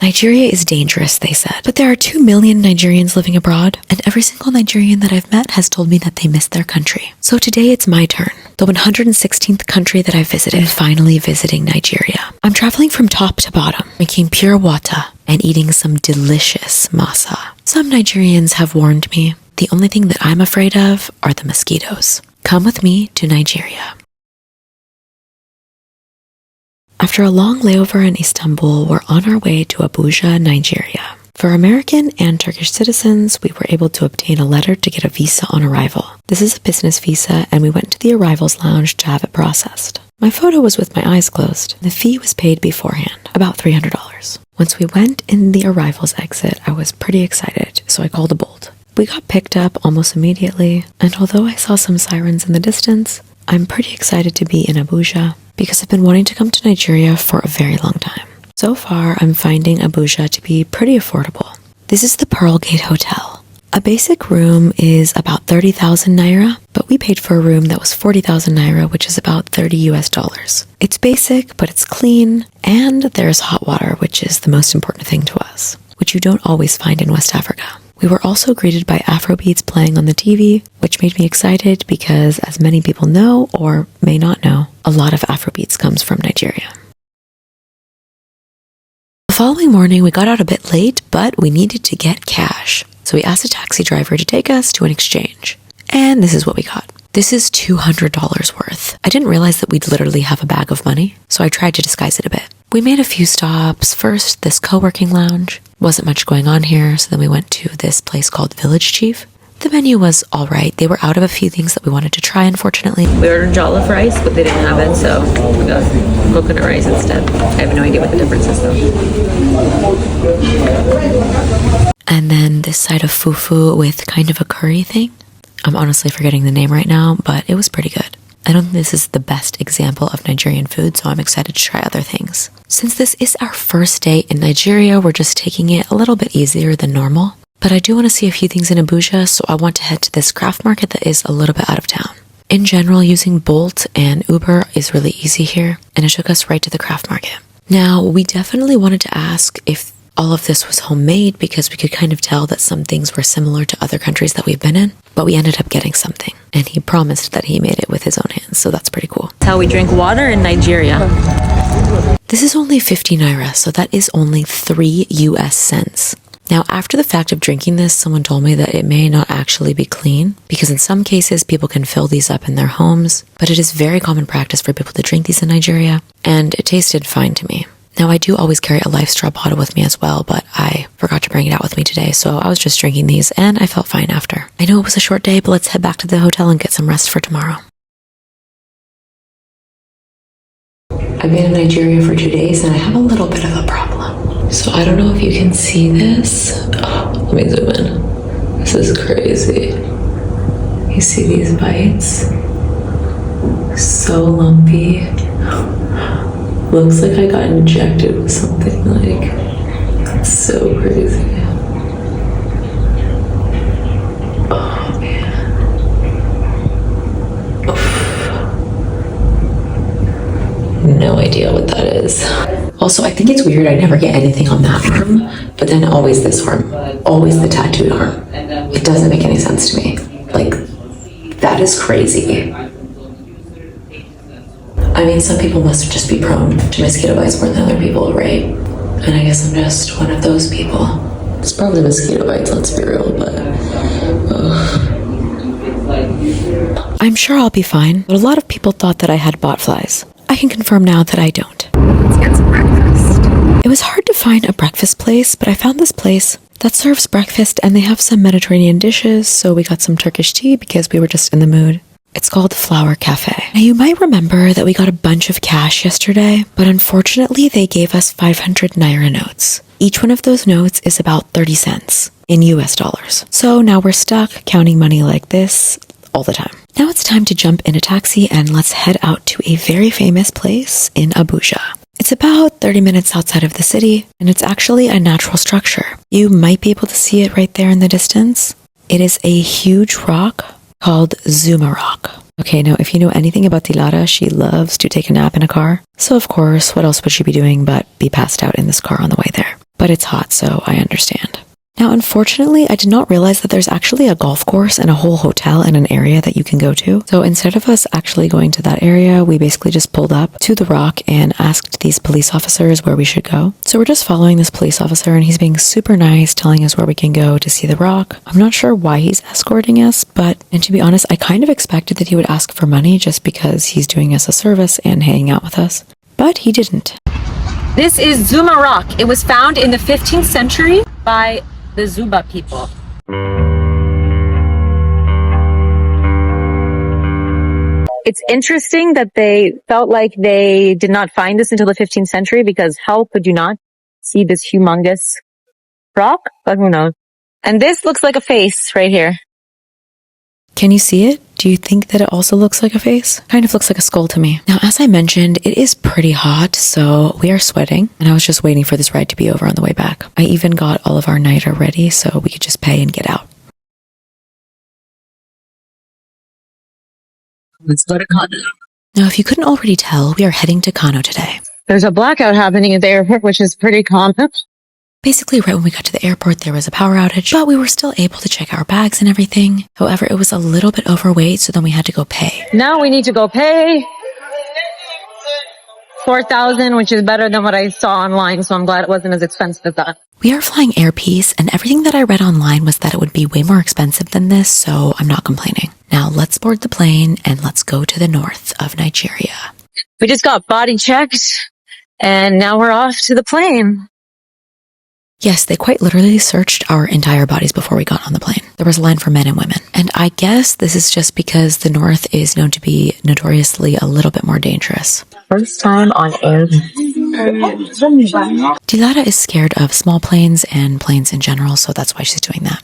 Nigeria is dangerous, they said, but there are 2 million Nigerians living abroad, and every single Nigerian that I've met has told me that they miss their country. So today it's my turn, the 116th country that I've visited, finally visiting Nigeria. I'm traveling from top to bottom, drinking pure water and eating some delicious masa. Some Nigerians have warned me, the only thing that I'm afraid of are the mosquitoes. Come with me to Nigeria. After a long layover in Istanbul, we're on our way to Abuja, Nigeria. For American and Turkish citizens, we were able to obtain a letter to get a visa on arrival. This is a business visa, and we went to the arrivals lounge to have it processed. My photo was with my eyes closed. The fee was paid beforehand, about $300. Once we went in the arrivals exit, I was pretty excited, so I called a Bolt. We got picked up almost immediately, and although I saw some sirens in the distance, I'm pretty excited to be in Abuja because I've been wanting to come to Nigeria for a very long time. So far, I'm finding Abuja to be pretty affordable. This is the Pearl Gate Hotel. A basic room is about 30,000 naira, but we paid for a room that was 40,000 naira, which is about 30 US dollars. It's basic, but it's clean, and there's hot water, which is the most important thing to us, which you don't always find in West Africa. We were also greeted by Afrobeats playing on the TV, which made me excited because, as many people know or may not know, a lot of Afrobeats comes from Nigeria. The following morning, we got out a bit late, but we needed to get cash. So we asked a taxi driver to take us to an exchange. And this is what we got. This is $200 worth. I didn't realize that we'd literally have a bag of money, so I tried to disguise it a bit. We made a few stops. First, this co-working lounge. Wasn't much going on here, so then we went to this place called Village Chief. The menu was alright. They were out of a few things that we wanted to try, unfortunately. We ordered jollof rice, but they didn't have it, so we got coconut rice instead. I have no idea what the difference is, though. And then this side of fufu with kind of a curry thing. I'm honestly forgetting the name right now, but it was pretty good. I don't think this is the best example of Nigerian food, so I'm excited to try other things. Since this is our first day in Nigeria, we're just taking it a little bit easier than normal. But I do want to see a few things in Abuja, so I want to head to this craft market that is a little bit out of town. In general, using Bolt and Uber is really easy here, and it took us right to the craft market. Now, we definitely wanted to ask if all of this was homemade because we could kind of tell that some things were similar to other countries that we've been in, but we ended up getting something, and he promised that he made it with his own hands, so that's pretty cool. That's how we drink water in Nigeria. This is only 50 naira, so that is only 3 US cents. Now, after the fact of drinking this, someone told me that it may not actually be clean, because in some cases, people can fill these up in their homes, but it is very common practice for people to drink these in Nigeria, and it tasted fine to me. Now, I do always carry a life straw bottle with me as well, but I forgot to bring it out with me today, so I was just drinking these, and I felt fine after. I know it was a short day, but let's head back to the hotel and get some rest for tomorrow. I've been in Nigeria for 2 days, and I have a little bit of a problem. So I don't know if you can see this. Oh, let me zoom in. This is crazy. You see these bites? So lumpy. Looks like I got injected with something, like, so crazy. Oh, man. Oof. No idea what that is. Also, I think it's weird I never get anything on that arm, but then always this arm. Always the tattooed arm. It doesn't make any sense to me. Like, that is crazy. I mean, some people must just be prone to mosquito bites more than other people, right? And I guess I'm just one of those people. It's probably mosquito bites, let's be real, but... I'm sure I'll be fine, but a lot of people thought that I had botflies. I can confirm now that I don't. Let's get some breakfast. It was hard to find a breakfast place, but I found this place that serves breakfast, and they have some Mediterranean dishes, so we got some Turkish tea because we were just in the mood. It's called Flower Cafe. Now, you might remember that we got a bunch of cash yesterday, but unfortunately they gave us 500 naira notes. Each one of those notes is about 30 cents in US dollars. So now we're stuck counting money like this all the time. Now it's time to jump in a taxi and let's head out to a very famous place in Abuja. It's about 30 minutes outside of the city, and it's actually a natural structure. You might be able to see it right there in the distance. It is a huge rock called Zuma Rock. Okay, now if you know anything about Tilara, she loves to take a nap in a car. So of course, what else would she be doing but be passed out in this car on the way there? but it's hot, so I understand. Now, unfortunately, I did not realize that there's actually a golf course and a whole hotel in an area that you can go to. So instead of us actually going to that area, we basically just pulled up to the rock and asked these police officers where we should go. So we're just following this police officer and he's being super nice, telling us where we can go to see the rock. I'm not sure why he's escorting us, and to be honest, I kind of expected that he would ask for money just because he's doing us a service and hanging out with us. But he didn't. This is Zuma Rock. It was found in the 15th century by the Zuma people. It's interesting that they felt like they did not find this until the 15th century because how could you not see this humongous rock? But who knows? And this looks like a face right here. Can you see it? Do you think that it also looks like a face? Kind of looks like a skull to me. Now, as I mentioned, it is pretty hot, so we are sweating, and I was just waiting for this ride to be over on the way back. I even got all of our niter ready so we could just pay and get out. Let's go to Kano. Now, if you couldn't already tell, we are heading to Kano today. There's a blackout happening at the airport, which is pretty common. Basically, right when we got to the airport, there was a power outage, but we were still able to check our bags and everything. However, it was a little bit overweight, so then we had to go pay. Now we need to go pay 4,000, which is better than what I saw online, so I'm glad it wasn't as expensive as that. We are flying Air Peace, and everything that I read online was that it would be way more expensive than this, so I'm not complaining. Now, let's board the plane, and let's go to the north of Nigeria. We just got body checked, and now we're off to the plane. Yes, they quite literally searched our entire bodies before we got on the plane. There was a line for men and women. And I guess this is just because the north is known to be notoriously a little bit more dangerous. First time on air. Dilara is scared of small planes and planes in general, so that's why she's doing that.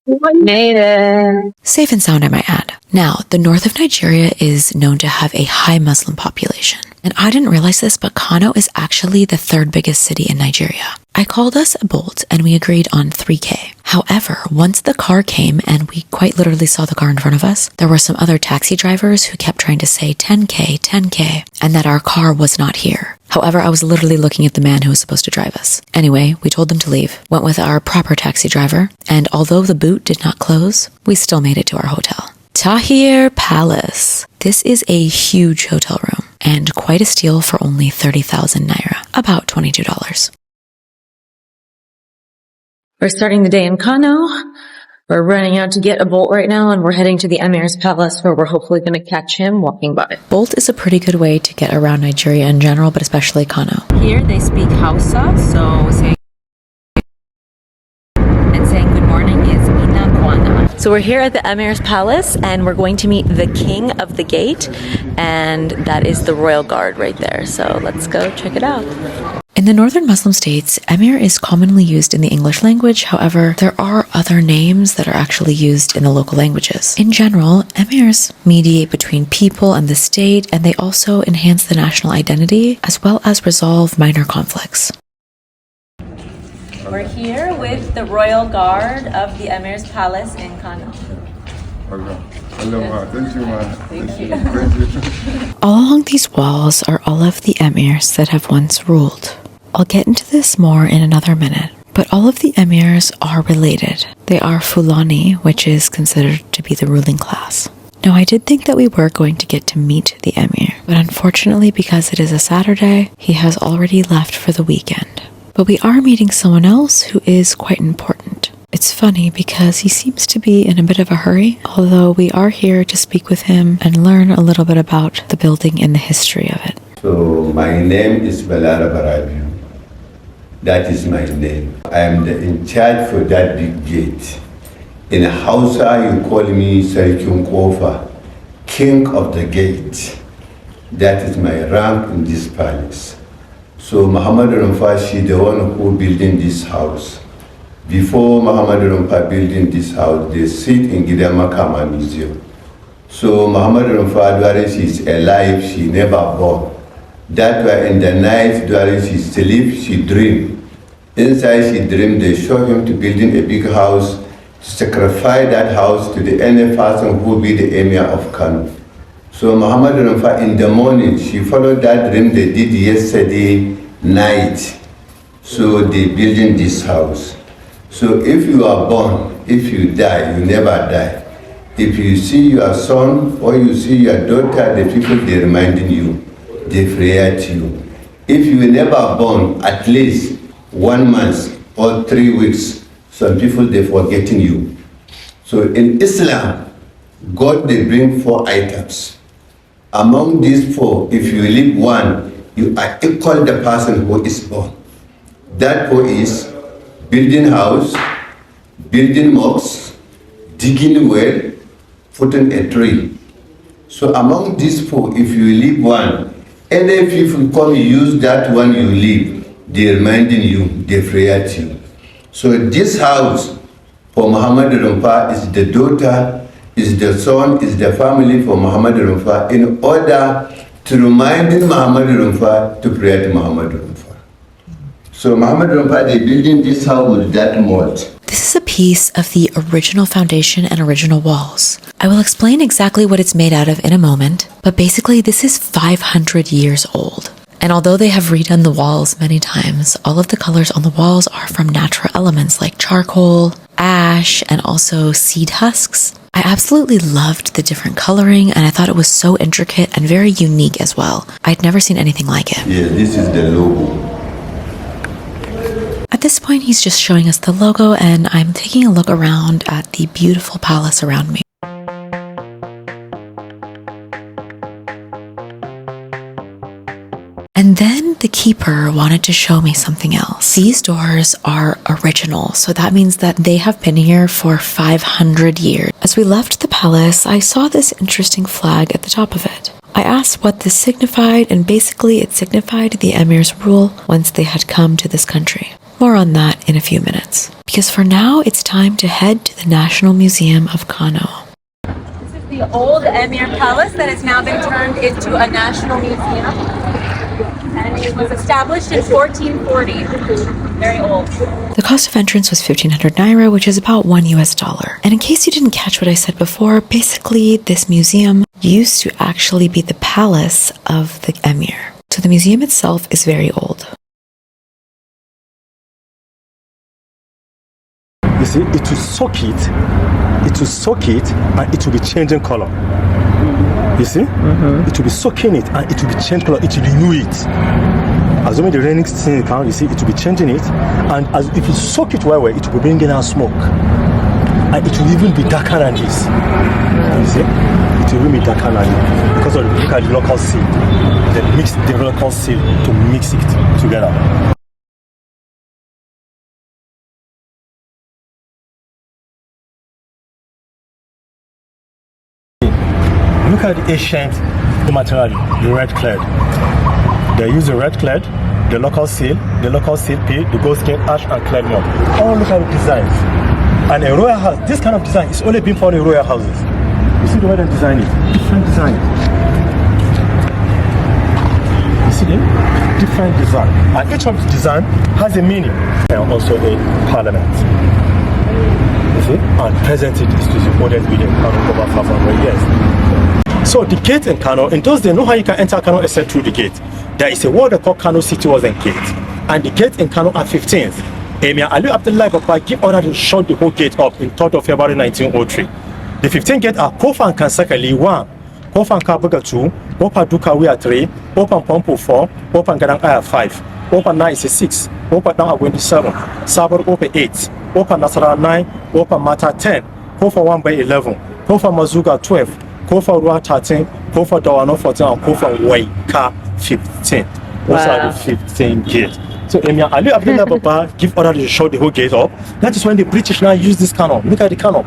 Made it. Safe and sound, I might add. Now, the north of Nigeria is known to have a high Muslim population. And I didn't realize this, but Kano is actually the third biggest city in Nigeria. I called us a Bolt and we agreed on 3K. However, once the car came and we quite literally saw the car in front of us, there were some other taxi drivers who kept trying to say 10K, 10K, and that our car was not here. However, I was literally looking at the man who was supposed to drive us. Anyway, we told them to leave, went with our proper taxi driver, and although the boot did not close, we still made it to our hotel. Tahir Palace. This is a huge hotel room and quite a steal for only 30,000 naira, about $22. We're starting the day in Kano. We're running out to get a Bolt right now, and we're heading to the Emir's palace where we're hopefully going to catch him walking by. Bolt is a pretty good way to get around Nigeria in general, but especially Kano. Here they speak Hausa, so saying good morning is Ina Kwana. So we're here at the Emir's palace, and we're going to meet the king of the gate, and that is the royal guard right there. So let's go check it out. In the northern Muslim states, Emir is commonly used in the English language. However, there are other names that are actually used in the local languages. In general, Emirs mediate between people and the state, and they also enhance the national identity as well as resolve minor conflicts. We're here with the royal guard of the Emir's palace in Kano. Thank you. All along these walls are all of the emirs that have once ruled. I'll get into this more in another minute, but all of the emirs are related. They are Fulani, which is considered to be the ruling class. Now, I did think that we were going to get to meet the emir, but unfortunately, because it is a Saturday, he has already left for the weekend. But we are meeting someone else who is quite important. It's funny because he seems to be in a bit of a hurry, although we are here to speak with him and learn a little bit about the building and the history of it. So my name is Balara Barabi. That is my name. I am in charge for that big gate. In Hausa, you call me Sarkin Kofa, king of the gate. That is my rank in this palace. So Muhammad Rumfashi, the one who building this house. Before Muhammad Rumfa building this house, they sit in Gidamakama Museum. So Muhammad Rumfa, during she is alive, she never born. That way in the night, during she sleep, she dream. Inside she dream, they show him to building a big house, to sacrifice that house to the any person who be the emir of Kano. So Muhammad Rumfa in the morning, she followed that dream they did yesterday night. So they building this house. So if you are born, if you die, you never die. If you see your son or you see your daughter, the people they reminding you, they pray to you. If you never born, at least 1 month or 3 weeks, some people they forgetting you. So in Islam, God they bring 4 items. Among these 4, if you leave one, you are equal the person who is born. That 4 is building house, building mosques, digging well, putting a tree. So among these 4, if you leave one, and if you come use that one you leave, they reminding you, they pray to you. So this house for Muhammad Rumfa is the daughter, is the son, is the family for Muhammad Rumfa in order to remind Muhammad Rumfa to pray to Muhammad Rumfa. So Muhammad Rumfa, they building this house with that mold. This is a piece of the original foundation and original walls. I will explain exactly what it's made out of in a moment, but basically this is 500 years old. And although they have redone the walls many times, all of the colors on the walls are from natural elements like charcoal, ash, and also seed husks. I absolutely loved the different coloring, and I thought it was so intricate and very unique as well. I'd never seen anything like it. Yes, this is the logo. At this point, he's just showing us the logo, and I'm taking a look around at the beautiful palace around me. And then the keeper wanted to show me something else. These doors are original, so that means that they have been here for 500 years. As we left the palace, I saw this interesting flag at the top of it. I asked what this signified, and basically it signified the Emir's rule once they had come to this country. More on that in a few minutes. Because for now, it's time to head to the National Museum of Kano. This is the old Emir Palace that has now been turned into a national museum. And it was established in 1440. Very old. The cost of entrance was 1,500 naira, which is about $1. And in case you didn't catch what I said before, basically this museum used to actually be the palace of the Emir. So the museum itself is very old. You see, it will soak it, and it will be changing color. You see? It will be soaking it, and it will be changing color, it will renew it. Assuming the raining thing comes, you see, it will be changing it, and as if you soak it well, it will be bringing out smoke. And it will even be darker than this. You see? It will even be darker than this. Because of look at the local seed. They mix the local seed to mix it together. Look at the ancient material, the red clad. They use the red clad, the local seal pea, the goat skin, ash, and clad mold. Oh, look at the designs. And a royal house, this kind of design is only been found in royal houses. You see the way they design it? Different design. You see them? Different design. And each of the design has a meaning. And also a parliament. You see? And presently this is the oldest building in Kano over 500 years. So the gate in Kano, in those days, know how you can enter Kano except through the gate. There is a word they call Kano City was a gate. And the gate in Kano at 15th, Emir Ali Abdullah Baba give order to shut the whole gate up in 3rd of February 1903. The 15th gate are Kofa and Kansakali 1, Kofa and Kabuga 2, Opa Dukawi 3, Opa Pompo 4, Opa Gadang Aya 5, Opa 9 is 6, Opa Down Agwendi 7, Sabar Opa 8, Opa Nasara 9, Opa Mata 10, Kofa 1 by 11, Kofa Mazuga 12, Kofa Rua 13, Kofa Dawano 14, and Kofa Waika 15. Those are the 15 gates. So Emir Ali Abdullah Baba give order to shut the whole gate up. That is when the British now use this cannon. Look at the cannon.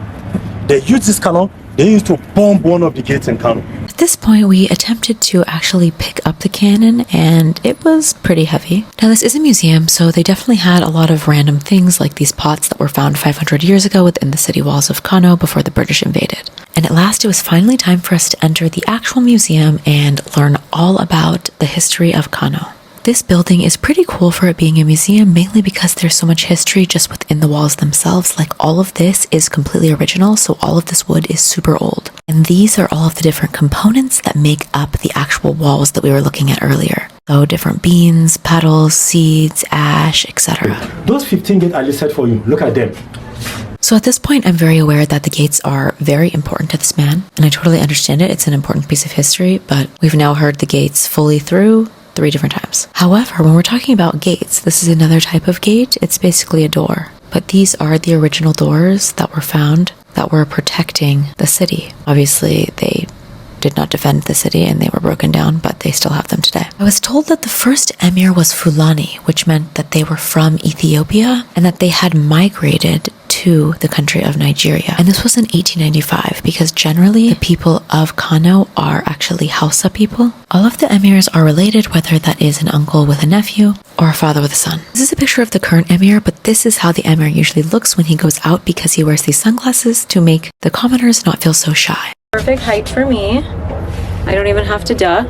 They use this cannon. They used to bomb one of the gates in Kano. At this point, we attempted to actually pick up the cannon, and it was pretty heavy. Now, this is a museum, so they definitely had a lot of random things like these pots that were found 500 years ago within the city walls of Kano before the British invaded. And at last, it was finally time for us to enter the actual museum and learn all about the history of Kano. This building is pretty cool for it being a museum, mainly because there's so much history just within the walls themselves. Like, all of this is completely original, so all of this wood is super old. And these are all of the different components that make up the actual walls that we were looking at earlier. So different beans, petals, seeds, ash, etc. Those 15 gates I listed for you, look at them. So at this point, I'm very aware that the gates are very important to this man, and I totally understand it. It's an important piece of history, but we've now heard the gates fully through 3 different times. However, when we're talking about gates, this is another type of gate. It's basically a door. But these are the original doors that were found that were protecting the city. Obviously, they did not defend the city and they were broken down, but they still have them today. I was told that the first emir was Fulani, which meant that they were from Ethiopia and that they had migrated to the country of Nigeria. And this was in 1895 because generally the people of Kano are actually Hausa people. All of the emirs are related, whether that is an uncle with a nephew or a father with a son. This is a picture of the current emir, but this is how the emir usually looks when he goes out because he wears these sunglasses to make the commoners not feel so shy. Perfect height for me. I don't even have to duck.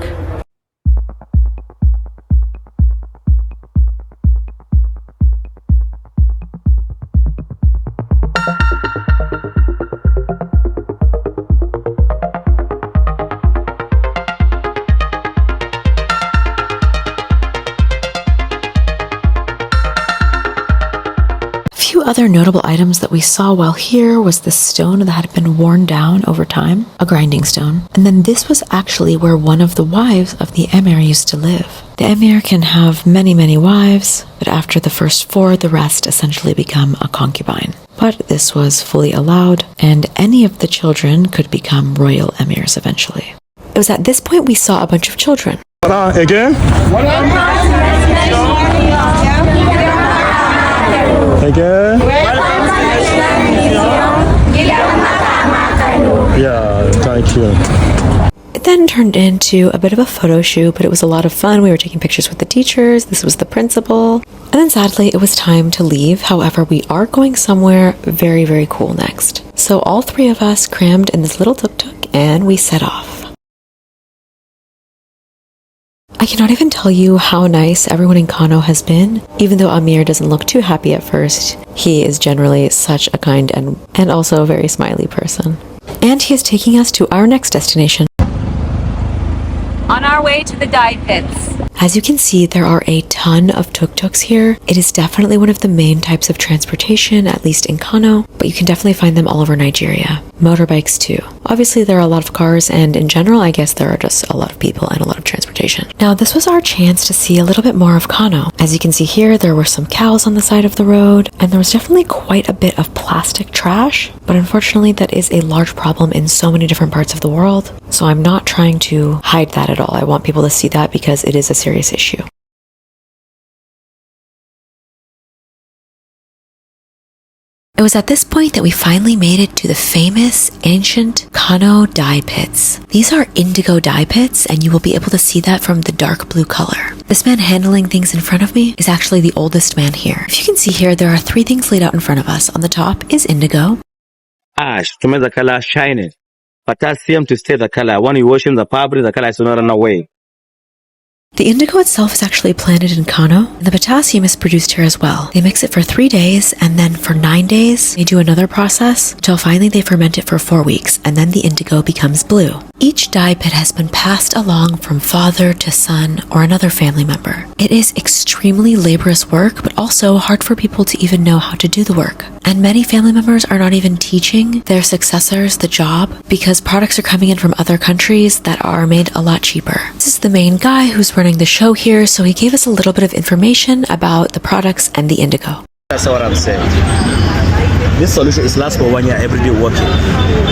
Other notable items that we saw while here was the stone that had been worn down over time, a grinding stone. And then this was actually where one of the wives of the emir used to live. The emir can have many, many wives, but after the first 4, the rest essentially become a concubine. But this was fully allowed, and any of the children could become royal emirs eventually. It was at this point we saw a bunch of children. Again? Again? Yeah, thank you. It then turned into a bit of a photo shoot, but it was a lot of fun. We were taking pictures with the teachers. This was the principal. And then sadly, it was time to leave. However, we are going somewhere very, very cool next. So all 3 of us crammed in this little tuk-tuk and we set off. I cannot even tell you how nice everyone in Kano has been. Even though Emir doesn't look too happy at first, he is generally such a kind and also a very smiley person. And he is taking us to our next destination. On our way to the dye pits. As you can see, there are a ton of tuk-tuks here. It is definitely one of the main types of transportation, at least in Kano, but you can definitely find them all over Nigeria. Motorbikes too. Obviously, there are a lot of cars, and in general, I guess there are just a lot of people and a lot of transportation. Now, this was our chance to see a little bit more of Kano. As you can see here, there were some cows on the side of the road, and there was definitely quite a bit of plastic trash, but unfortunately, that is a large problem in so many different parts of the world, so I'm not trying to hide that at all. I want people to see that because it is a serious issue. It was at this point that we finally made it to the famous ancient Kano dye pits. These are indigo dye pits, and you will be able to see that from the dark blue color. This man handling things in front of me is actually the oldest man here. If you can see here, there are 3 things laid out in front of us. On the top is indigo. Ash to make the color shiny. Potassium to stay the color. When you wash in the fabric, the color is not run away. The indigo itself is actually planted in Kano, and the potassium is produced here as well. They mix it for 3 days, and then for 9 days, they do another process until finally they ferment it for 4 weeks, and then the indigo becomes blue. Each dye pit has been passed along from father to son or another family member. It is extremely laborious work, but also hard for people to even know how to do the work. And many family members are not even teaching their successors the job because products are coming in from other countries that are made a lot cheaper. This is the main guy who's running the show here, so he gave us a little bit of information about the products and the indigo. That's what I'm saying. This solution is last for 1 year everyday working.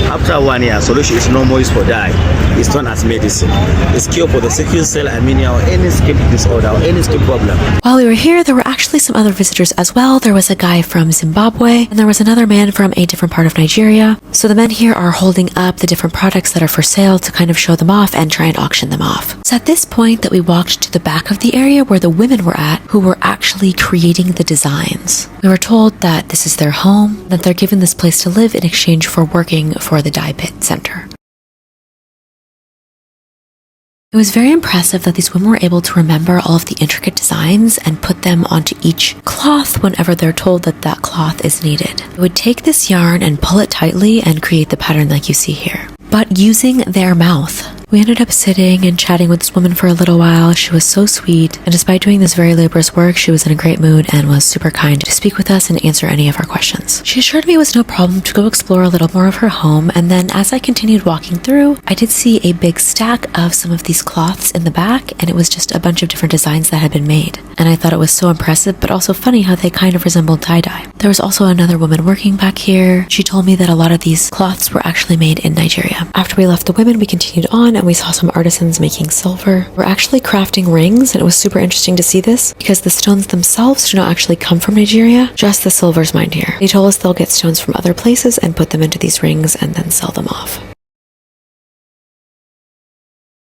After 1 year, solution is no more use for dye. It's done as medicine. It's cure for the sickle cell anemia or any skin disorder or any skin problem. While we were here, there were actually some other visitors as well. There was a guy from Zimbabwe, and there was another man from a different part of Nigeria. So the men here are holding up the different products that are for sale to kind of show them off and try and auction them off. It's at this point that we walked to the back of the area where the women were at, who were actually creating the designs. We were told that this is their home, that they're given this place to live in exchange for working for the dye pit center. It was very impressive that these women were able to remember all of the intricate designs and put them onto each cloth whenever they're told that that cloth is needed. They would take this yarn and pull it tightly and create the pattern like you see here. but using their mouth. We ended up sitting and chatting with this woman for a little while. She was so sweet, and despite doing this very laborious work, she was in a great mood and was super kind to speak with us and answer any of our questions. She assured me it was no problem to go explore a little more of her home, and then as I continued walking through, I did see a big stack of some of these cloths in the back, and it was just a bunch of different designs that had been made. And I thought it was so impressive, but also funny how they kind of resembled tie-dye. There was also another woman working back here. She told me that a lot of these cloths were actually made in Nigeria. After we left the women, we continued on and we saw some artisans making silver. We're actually crafting rings, and it was super interesting to see this because the stones themselves do not actually come from Nigeria, just the silver's mined here. They told us they'll get stones from other places and put them into these rings and then sell them off.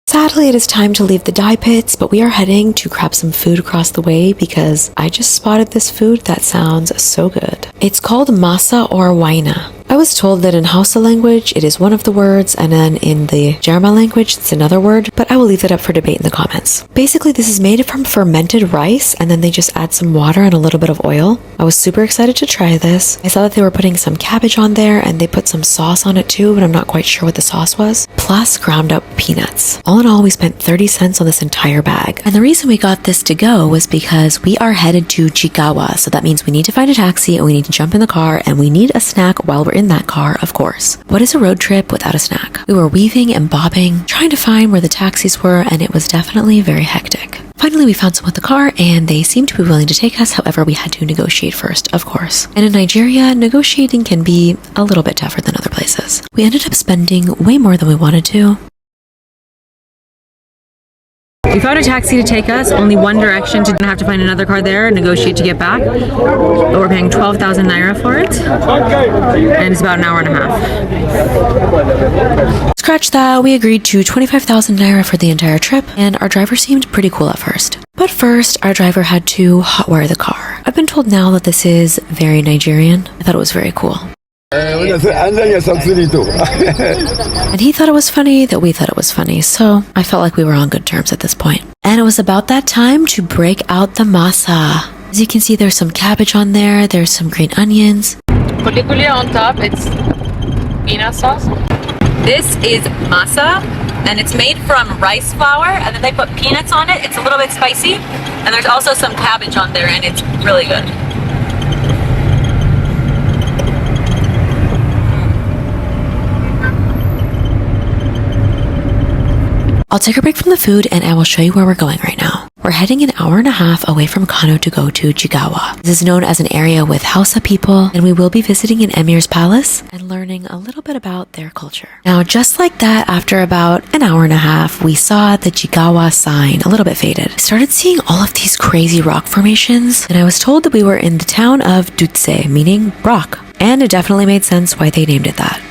Sadly, it is time to leave the dye pits, but we are heading to grab some food across the way because I just spotted this food that sounds so good. It's called masa or waina. I was told that in Hausa language, it is one of the words, and then in the Jerma language, it's another word, but I will leave that up for debate in the comments. Basically, this is made from fermented rice, and then they just add some water and a little bit of oil. I was super excited to try this. I saw that they were putting some cabbage on there, and they put some sauce on it too, but I'm not quite sure what the sauce was, plus ground up peanuts. All in all, we spent 30 cents on this entire bag. And the reason we got this to go was because we are headed to Jigawa, so that means we need to find a taxi, and we need to jump in the car, and we need a snack while we're in that car, of course. What is a road trip without a snack? We were weaving and bobbing, trying to find where the taxis were, and it was definitely very hectic. Finally, we found someone with the car, and they seemed to be willing to take us. However, we had to negotiate first, of course. And in Nigeria, negotiating can be a little bit tougher than other places. We ended up spending way more than we wanted to. We found a taxi to take us, only one direction, to have to find another car there and negotiate to get back. But we're paying 12,000 naira for it, and it's about an hour and a half. Scratch that, we agreed to 25,000 naira for the entire trip, and our driver seemed pretty cool at first. But first, our driver had to hotwire the car. I've been told now that this is very Nigerian. I thought it was very cool. And he thought it was funny that we thought it was funny, so I felt like we were on good terms at this point. And it was about that time to break out the masa. As you can see, there's some cabbage on there, there's some green onions. Kuli on top, it's peanut sauce. This is masa, and it's made from rice flour, and then they put peanuts on it. It's a little bit spicy, and there's also some cabbage on there, and it's really good. I'll take a break from the food and I will show you where we're going right now. We're heading an hour and a half away from Kano to go to Jigawa. This is known as an area with Hausa people, and we will be visiting an Emir's palace and learning a little bit about their culture. Now, just like that, after about an hour and a half, we saw the Jigawa sign, a little bit faded. I started seeing all of these crazy rock formations, and I was told that we were in the town of Dutse, meaning rock. And it definitely made sense why they named it that.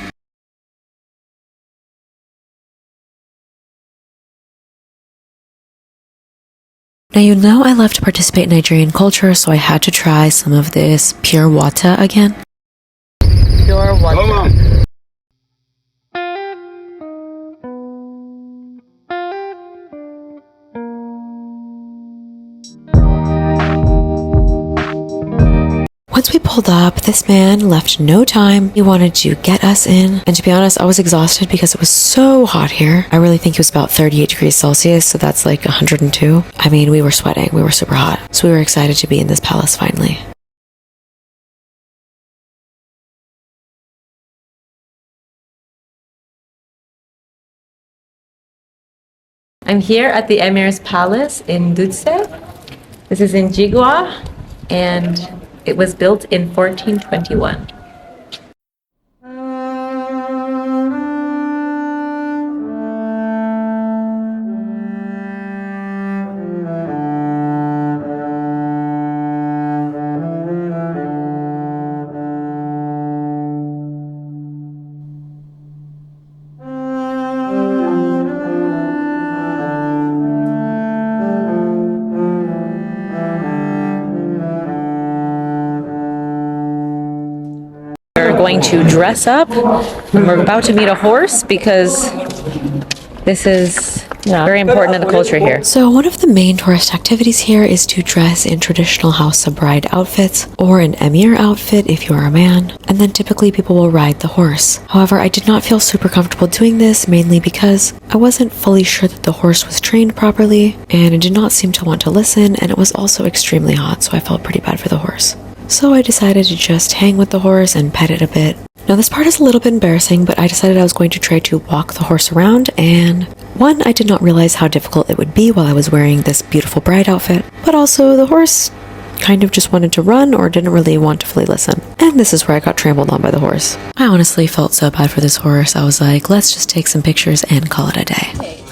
Now, you know I love to participate in Nigerian culture, so I had to try some of this pure water again. Pure water. Once we pulled up, this man left no time. He wanted to get us in. And to be honest, I was exhausted because it was so hot here. I really think it was about 38 degrees Celsius, so that's like 102. I mean, we were sweating. We were super hot. So we were excited to be in this palace finally. I'm here at the Emir's palace in Dutse. This is in Jigawa, and it was built in 1421. We're going to dress up, and we're about to meet a horse because this is Yeah, very important in the culture here. So one of the main tourist activities here is to dress in traditional House of Bride outfits or an Emir outfit if you are a man, and then typically people will ride the horse. However, I did not feel super comfortable doing this, mainly because I wasn't fully sure that the horse was trained properly, and it did not seem to want to listen, and it was also extremely hot, so I felt pretty bad for the horse. So I decided to just hang with the horse and pet it a bit. Now this part is a little bit embarrassing, but I decided I was going to try to walk the horse around, and one, I did not realize how difficult it would be while I was wearing this beautiful bride outfit, but also the horse kind of just wanted to run or didn't really want to fully listen. And this is where I got trampled on by the horse. I honestly felt so bad for this horse. I was like, let's just take some pictures and call it a day. Okay.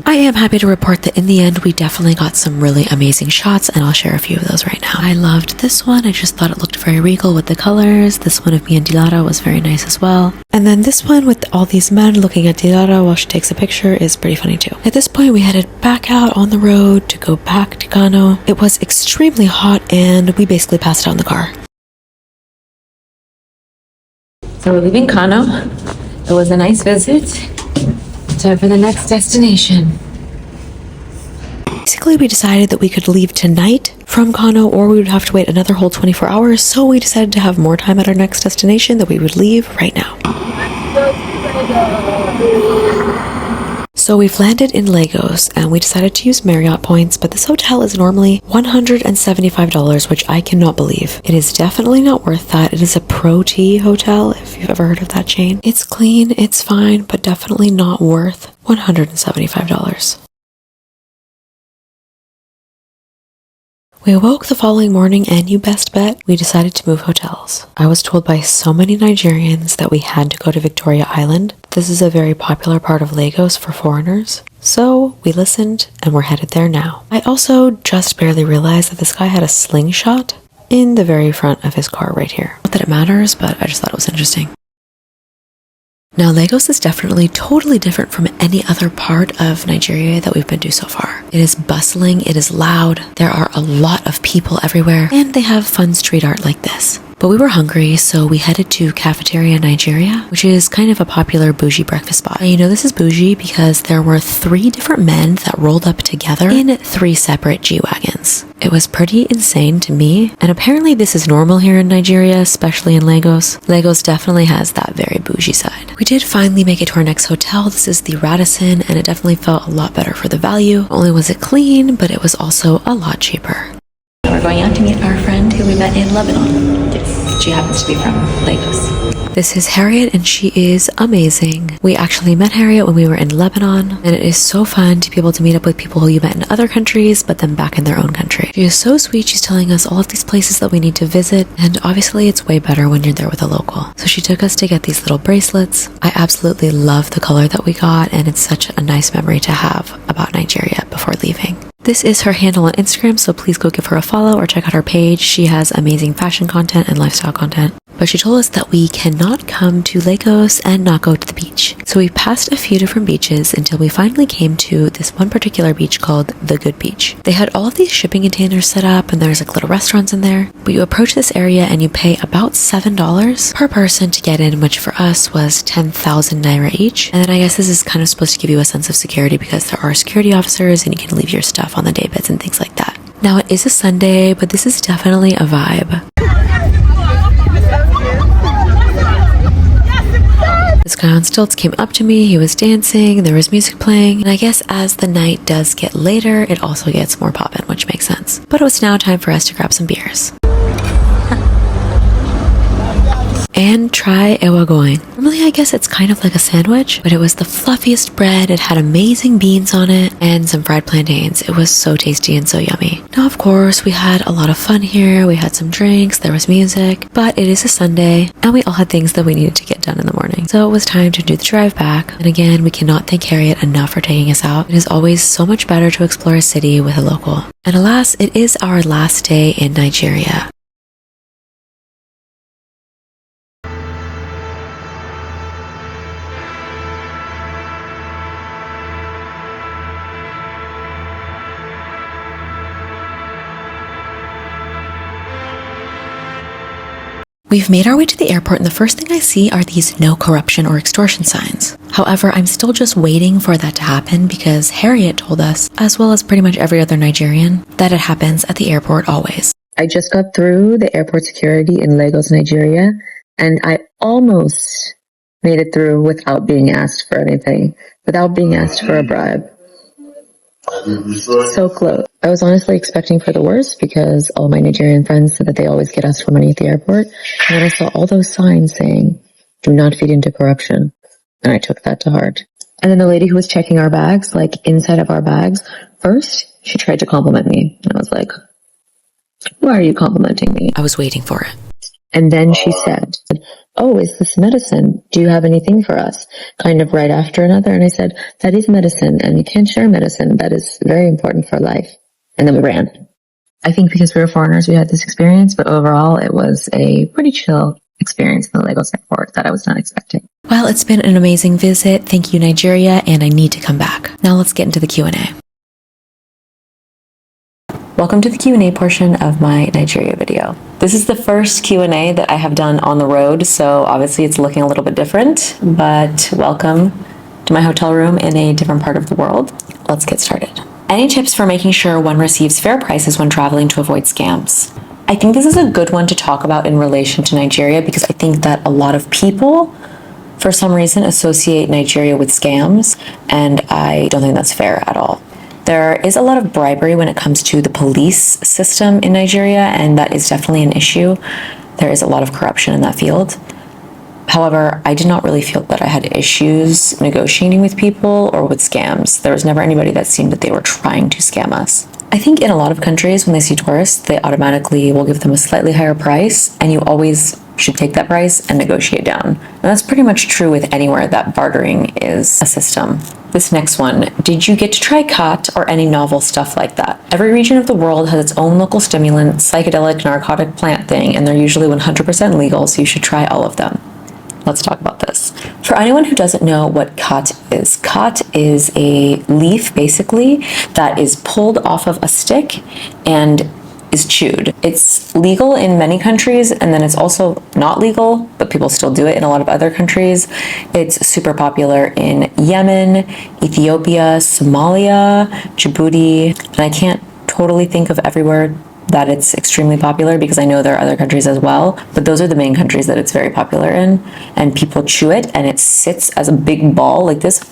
I am happy to report that in the end, we definitely got some really amazing shots, and I'll share a few of those right now. I loved this one. I just thought it looked very regal with the colors. This one of me and Dilara was very nice as well. And then this one with all these men looking at Dilara while she takes a picture is pretty funny too. At this point, we headed back out on the road to go back to Kano. It was extremely hot, and we basically passed out in the car. So we're leaving Kano. It was a nice visit. Time for the next destination. Basically, we decided that we could leave tonight from Kano, or we would have to wait another whole 24 hours, so we decided to have more time at our next destination, that we would leave right now. So we've landed in Lagos, and we decided to use Marriott points, but this hotel is normally $175, which I cannot believe. It is definitely not worth that. It is a Pro-T hotel, if you've ever heard of that chain. It's clean, it's fine, but definitely not worth $175. We awoke the following morning, and you best bet we decided to move hotels. I was told by so many Nigerians that we had to go to Victoria Island. This is a very popular part of Lagos for foreigners. So we listened, and we're headed there now. I also just barely realized that this guy had a slingshot in the very front of his car right here. Not that it matters, but I just thought it was interesting. Now, Lagos is definitely totally different from any other part of Nigeria that we've been to so far. It is bustling, it is loud, there are a lot of people everywhere, and they have fun street art like this. But we were hungry, so we headed to Cafeteria Nigeria, which is kind of a popular bougie breakfast spot. And you know this is bougie because there were 3 different men that rolled up together in 3 separate G-Wagons. It was pretty insane to me, and apparently this is normal here in Nigeria, especially in Lagos. Lagos definitely has that very bougie side. We did finally make it to our next hotel. This is the Radisson, and it definitely felt a lot better for the value. Not only was it clean, but it was also a lot cheaper. We're going out to meet our friend who we met in Lebanon. Yes, she happens to be from Lagos. This is Harriet, and she is amazing. We actually met Harriet when we were in Lebanon, and it is so fun to be able to meet up with people who you met in other countries, but then back in their own country. She is so sweet. She's telling us all of these places that we need to visit, and obviously it's way better when you're there with a local. So she took us to get these little bracelets. I absolutely love the color that we got, and it's such a nice memory to have about Nigeria before leaving. This is her handle on Instagram, so please go give her a follow or check out her page. She has amazing fashion content and lifestyle content. But she told us that we cannot come to Lagos and not go to the beach. So we passed a few different beaches until we finally came to this one particular beach called The Good Beach. They had all of these shipping containers set up, and there's like little restaurants in there. But you approach this area and you pay about $7 per person to get in, which for us was 10,000 naira each. And then I guess this is kind of supposed to give you a sense of security because there are security officers and you can leave your stuff on the day beds and things like that. Now it is a Sunday, but this is definitely a vibe. This guy on stilts came up to me, he was dancing, there was music playing, and I guess as the night does get later, it also gets more poppin', which makes sense. But it was now time for us to grab some beers. And try ewagoing. Normally I guess it's kind of like a sandwich, but it was the fluffiest bread, it had amazing beans on it, and some fried plantains. It was so tasty and so yummy. Now of course we had a lot of fun here, we had some drinks, there was music, but it is a Sunday, and we all had things that we needed to get done in the morning. So it was time to do the drive back, and again we cannot thank Harriet enough for taking us out. It is always so much better to explore a city with a local. And alas, it is our last day in Nigeria. We've made our way to the airport, and the first thing I see are these no corruption or extortion signs. However, I'm still just waiting for that to happen because Harriet told us, as well as pretty much every other Nigerian, that it happens at the airport always. I just got through the airport security in Lagos, Nigeria, and I almost made it through without being asked for anything, without being asked for a bribe. So close. I was honestly expecting for the worst because all my Nigerian friends said that they always get asked for money at the airport. And then I saw all those signs saying, do not feed into corruption. And I took that to heart. And then the lady who was checking our bags, like inside of our bags, first she tried to compliment me. And I was like, why are you complimenting me? I was waiting for it. And then she said, oh, is this medicine? Do you have anything for us? Kind of right after another. And I said, that is medicine, and you can't share medicine. That is very important for life. And then we ran. I think because we were foreigners, we had this experience, but overall it was a pretty chill experience in the Lagos airport that I was not expecting. Well, it's been an amazing visit. Thank you, Nigeria, and I need to come back. Now let's get into the Q&A. Welcome to the Q&A portion of my Nigeria video. This is the first Q&A that I have done on the road, so obviously it's looking a little bit different, but welcome to my hotel room in a different part of the world. Let's get started. Any tips for making sure one receives fair prices when traveling to avoid scams? I think this is a good one to talk about in relation to Nigeria because I think that a lot of people, for some reason, associate Nigeria with scams, and I don't think that's fair at all. There is a lot of bribery when it comes to the police system in Nigeria, and that is definitely an issue. There is a lot of corruption in that field. However, I did not really feel that I had issues negotiating with people or with scams. There was never anybody that seemed that they were trying to scam us. I think in a lot of countries, when they see tourists, they automatically will give them a slightly higher price, and you always should take that price and negotiate down. And that's pretty much true with anywhere that bartering is a system. This next one, did you get to try khat or any novel stuff like that? Every region of the world has its own local stimulant, psychedelic, narcotic plant thing, and they're usually 100% legal, so you should try all of them. Let's talk about this. For anyone who doesn't know what khat is a leaf basically that is pulled off of a stick and is chewed. It's legal in many countries, and then it's also not legal, but people still do it in a lot of other countries. It's super popular in Yemen, Ethiopia, Somalia, Djibouti, and I can't totally think of everywhere that it's extremely popular because I know there are other countries as well, but those are the main countries that it's very popular in, and people chew it, and it sits as a big ball like this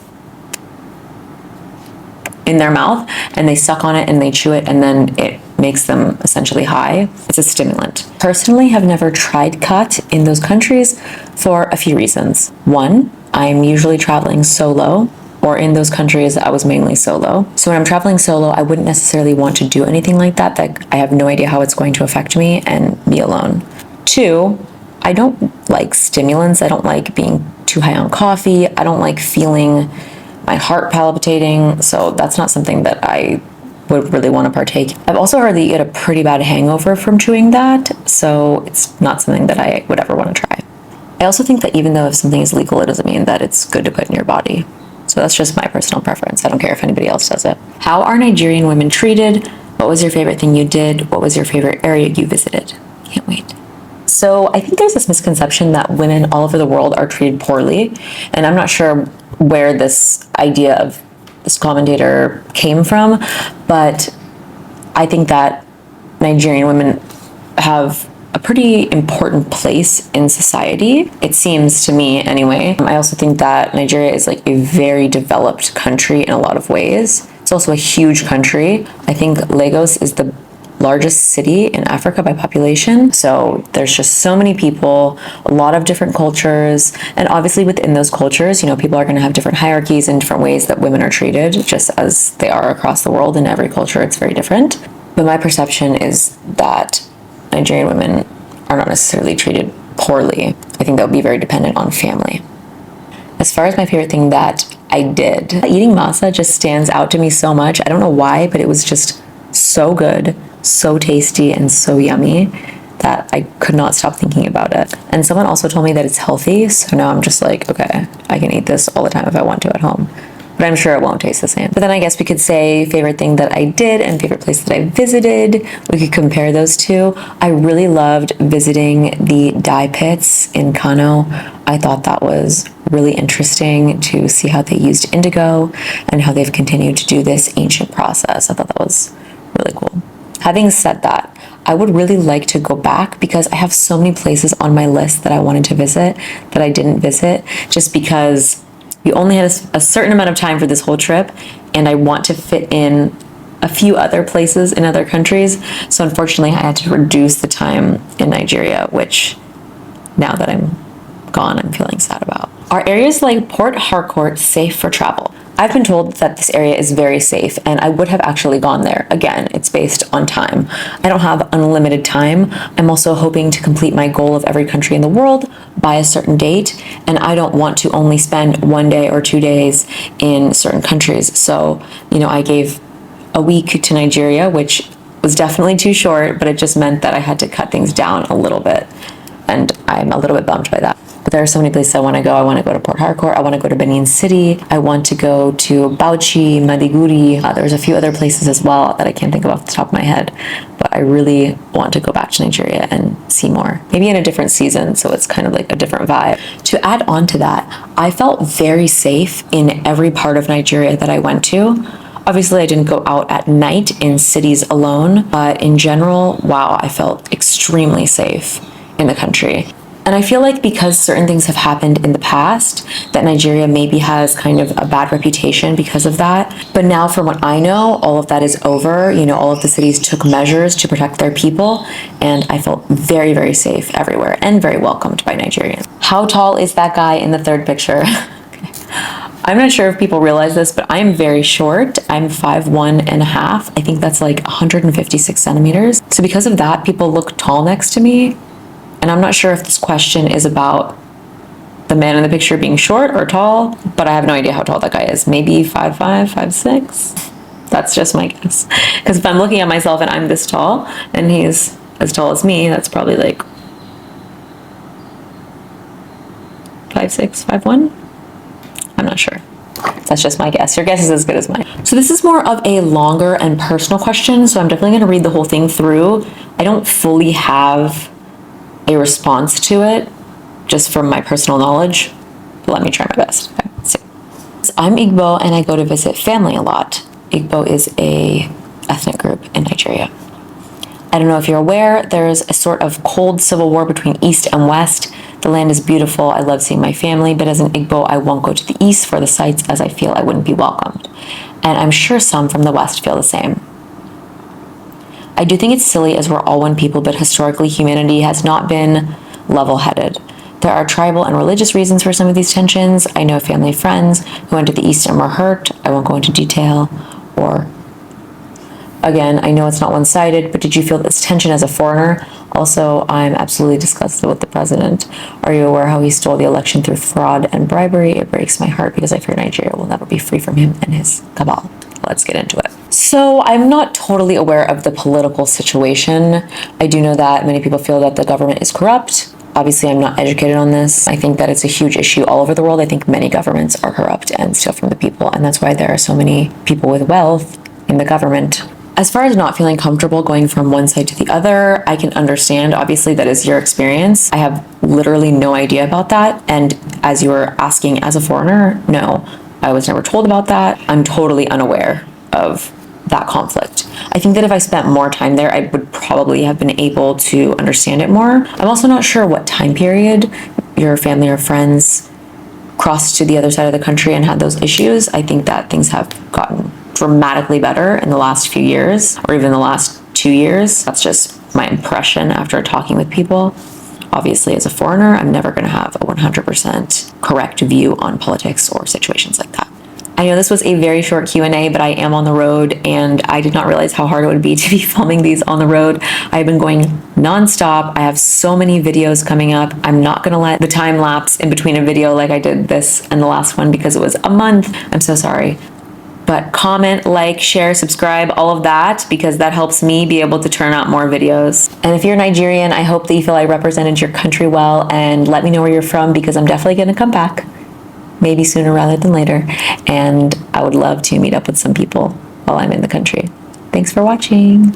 in their mouth, and they suck on it and they chew it, and then it makes them essentially high. It's a stimulant. Personally, have never tried khat in those countries for a few reasons. One, I'm usually traveling solo, or in those countries I was mainly solo. So when I'm traveling solo, I wouldn't necessarily want to do anything like that I have no idea how it's going to affect me, and be alone. Two, I don't like stimulants. I don't like being too high on coffee. I don't like feeling my heart palpitating, so that's not something that I would really want to partake. I've also heard that you get a pretty bad hangover from chewing that, so it's not something that I would ever want to try. I also think that even though if something is legal, it doesn't mean that it's good to put in your body. So that's just my personal preference. I don't care if anybody else does it. How are Nigerian women treated? What was your favorite thing you did? What was your favorite area you visited? Can't wait. So I think there's this misconception that women all over the world are treated poorly, and I'm not sure where this idea of this commentator came from, but I think that Nigerian women have a pretty important place in society. It seems to me anyway. I also think that Nigeria is like a very developed country in a lot of ways. It's also a huge country. I think Lagos is the largest city in Africa by population. So there's just so many people, a lot of different cultures. And obviously within those cultures, you know, people are going to have different hierarchies and different ways that women are treated, just as they are across the world. In every culture, it's very different. But my perception is that Nigerian women are not necessarily treated poorly. I think that would be very dependent on family. As far as my favorite thing that I did, eating masa just stands out to me so much. I don't know why, but it was just so good, so tasty, and so yummy that I could not stop thinking about it. And someone also told me that it's healthy, so now I'm just like, okay, I can eat this all the time if I want to at home. But but I'm sure it won't taste the same. But then I guess we could say favorite thing that I did and favorite place that I visited. We could compare those two. I really loved visiting the dye pits in Kano. I thought that was really interesting to see how they used indigo and how they've continued to do this ancient process. I thought that was really cool. Having said that, I would really like to go back because I have so many places on my list that I wanted to visit that I didn't visit just because we only had a certain amount of time for this whole trip, and I want to fit in a few other places in other countries. So unfortunately, I had to reduce the time in Nigeria, which now that I'm gone, I'm feeling sad about. Are areas like Port Harcourt safe for travel? I've been told that this area is very safe, and I would have actually gone there. Again, it's based on time. I don't have unlimited time. I'm also hoping to complete my goal of every country in the world by a certain date, and I don't want to only spend 1 day or 2 days in certain countries. So, I gave a week to Nigeria, which was definitely too short, but it just meant that I had to cut things down a little bit, and I'm a little bit bummed by that. But there are so many places I want to go. I want to go to Port Harcourt. I want to go to Benin City. I want to go to Bauchi, Maiduguri. There's a few other places as well that I can't think of off the top of my head. But I really want to go back to Nigeria and see more. Maybe in a different season, so it's kind of like a different vibe. To add on to that, I felt very safe in every part of Nigeria that I went to. Obviously, I didn't go out at night in cities alone, but in general, wow, I felt extremely safe in the country. And I feel like because certain things have happened in the past, that Nigeria maybe has kind of a bad reputation because of that. But now from what I know, all of that is over. All of the cities took measures to protect their people, and I felt very, very safe everywhere and very welcomed by Nigerians. How tall is that guy in the third picture? I'm not sure if people realize this, but I'm very short. I'm 5'1" and a half. I think that's like 156 centimeters. So because of that, people look tall next to me. And I'm not sure if this question is about the man in the picture being short or tall, but I have no idea how tall that guy is. Maybe 5'5", 5'6". That's just my guess. Because if I'm looking at myself and I'm this tall and he's as tall as me, that's probably like 5'6", 5'1". I'm not sure. That's just my guess. Your guess is as good as mine. So this is more of a longer and personal question, so I'm definitely going to read the whole thing through. I don't fully have a response to it, just from my personal knowledge, but let me try my best. Okay, let's see. I'm Igbo and I go to visit family a lot. Igbo is a ethnic group in Nigeria. I don't know if you're aware, there's a sort of cold civil war between East and West. The land is beautiful. I love seeing my family, but as an Igbo, I won't go to the East for the sights as I feel I wouldn't be welcomed. And I'm sure some from the West feel the same. I do think it's silly as we're all one people, but historically humanity has not been level-headed. There are tribal and religious reasons for some of these tensions. I know family friends who went to the East and were hurt. I won't go into detail. Or, again, I know it's not one-sided, but did you feel this tension as a foreigner? Also, I'm absolutely disgusted with the president. Are you aware how he stole the election through fraud and bribery? It breaks my heart because I fear Nigeria will never be free from him and his cabal. Let's get into it. So I'm not totally aware of the political situation. I do know that many people feel that the government is corrupt. Obviously, I'm not educated on this. I think that it's a huge issue all over the world. I think many governments are corrupt and steal from the people, and that's why there are so many people with wealth in the government. As far as not feeling comfortable going from one side to the other, I can understand. Obviously, that is your experience. I have literally no idea about that. And as you were asking as a foreigner, no, I was never told about that. I'm totally unaware of that conflict. I think that if I spent more time there, I would probably have been able to understand it more. I'm also not sure what time period your family or friends crossed to the other side of the country and had those issues. I think that things have gotten dramatically better in the last few years, or even the last 2 years. That's just my impression after talking with people. Obviously, as a foreigner, I'm never going to have a 100% correct view on politics or situations like that. I know this was a very short Q&A, but I am on the road and I did not realize how hard it would be to be filming these on the road. I've been going nonstop. I have so many videos coming up. I'm not going to let the time lapse in between a video like I did this and the last one because it was a month. I'm so sorry. But comment, like, share, subscribe, all of that, because that helps me be able to turn out more videos. And if you're Nigerian, I hope that you feel I represented your country well, and let me know where you're from because I'm definitely going to come back. maybe sooner rather than later. And I would love to meet up with some people while I'm in the country. Thanks for watching.